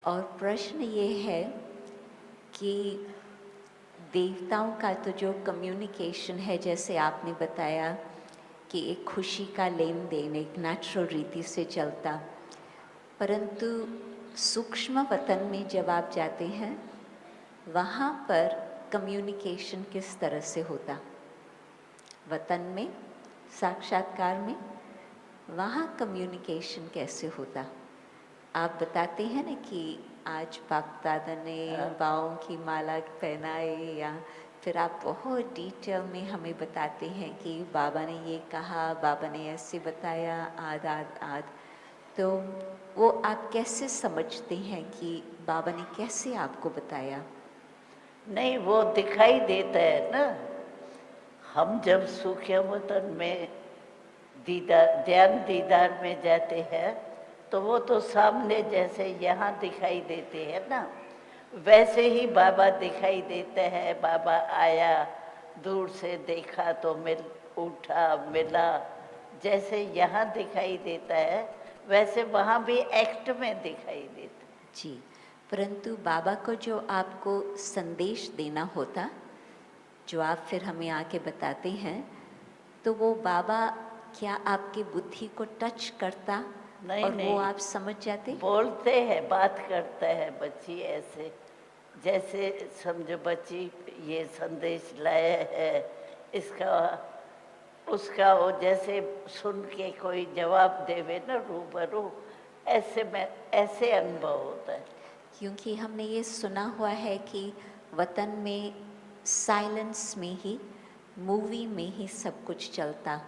और प्रश्न ये है कि देवताओं का तो जो कम्युनिकेशन है, जैसे आपने बताया कि एक खुशी का लेन देन एक नेचुरल रीति से चलता, परंतु सूक्ष्म वतन में जब आप जाते हैं वहाँ पर कम्युनिकेशन किस तरह से होता? वतन में, साक्षात्कार में, वहाँ कम्युनिकेशन कैसे होता? आप बताते हैं ना कि आज बाप दादा ने बाहों की माला पहनाई, या फिर आप बहुत डिटेल में हमें बताते हैं कि बाबा ने ये कहा, बाबा ने ऐसे बताया, आद आद आद। तो वो आप कैसे समझते हैं कि बाबा ने कैसे आपको बताया? नहीं, वो दिखाई देता है ना। हम जब सूक्ष्म वतन में ध्यान दीदार में जाते हैं तो वो तो सामने जैसे यहाँ दिखाई देते हैं ना, वैसे ही बाबा दिखाई देते हैं। बाबा आया, दूर से देखा तो उठा, मिला, जैसे यहाँ दिखाई देता है वैसे वहाँ भी एक्ट में दिखाई देता है। जी, परंतु बाबा को जो आपको संदेश देना होता, जो आप फिर हमें आके बताते हैं, तो वो बाबा क्या आपकी बुद्धि को टच करता? नहीं और नहीं, वो आप समझ जाते? बोलते हैं, बात करता है बच्ची ऐसे, जैसे समझो बच्ची ये संदेश लाया है, इसका उसका वो जैसे सुन के कोई जवाब देवे ना रूबरू, ऐसे में ऐसे अनुभव होता है। क्योंकि हमने ये सुना हुआ है कि वतन में साइलेंस में ही, मूवी में ही सब कुछ चलता।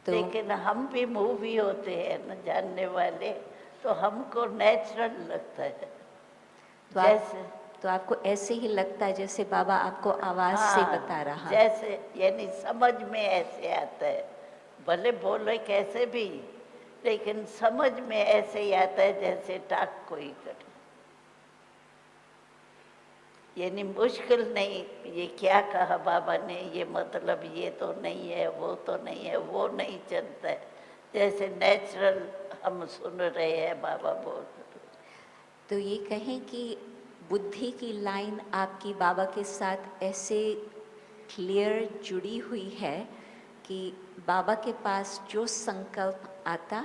तो लेकिन हम भी मूवी होते हैं ना जानने वाले, तो हमको नेचुरल लगता है। तो जैसे तो आपको ऐसे ही लगता है जैसे बाबा आपको आवाज से बता रहा। जैसे यानी समझ में ऐसे आता है, भले बोले कैसे भी, लेकिन समझ में ऐसे ही आता है जैसे टाक कोई करे। यानी मुश्किल नहीं, ये क्या कहा बाबा ने, ये मतलब ये तो नहीं है, वो तो नहीं है, वो नहीं चलता है, जैसे नेचुरल हम सुन रहे हैं बाबा बोल रहे। तो ये कहें कि बुद्धि की लाइन आपकी बाबा के साथ ऐसे क्लियर जुड़ी हुई है कि बाबा के पास जो संकल्प आता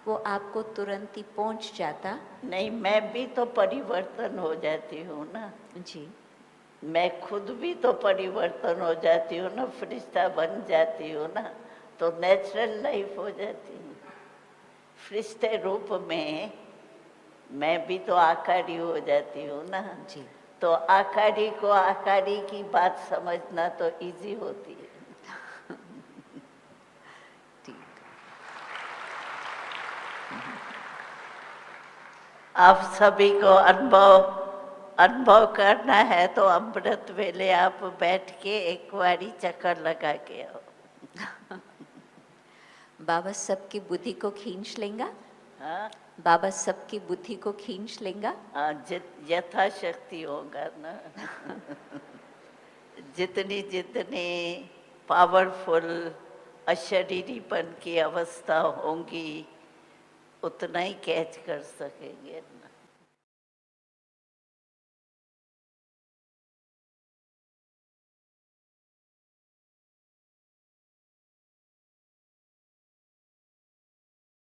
वो आपको तुरंत ही पहुंच जाता। नहीं, मैं भी तो परिवर्तन हो जाती हूँ ना। जी, मैं खुद भी तो परिवर्तन हो जाती हूँ ना, फरिश्ता बन जाती हूँ ना, तो नेचुरल लाइफ हो जाती है। फरिश्ते रूप में मैं भी तो आकारी हो जाती हूँ ना। जी, तो आकारी को आकारी की बात समझना तो इजी होती है। ठीक। आप सभी को अनुभव करना है तो अमृत वेले आप बैठ के एक बारी चक्कर लगा के आओ। बाबा सबकी बुद्धि को खींच लेगा। हाँ, बाबा सबकी बुद्धि को खींच लेगा। यथाशक्ति होगा ना। जितनी जितनी पावरफुल अशरीरीपन की अवस्था होंगी उतना ही कैच कर सकेंगे ना।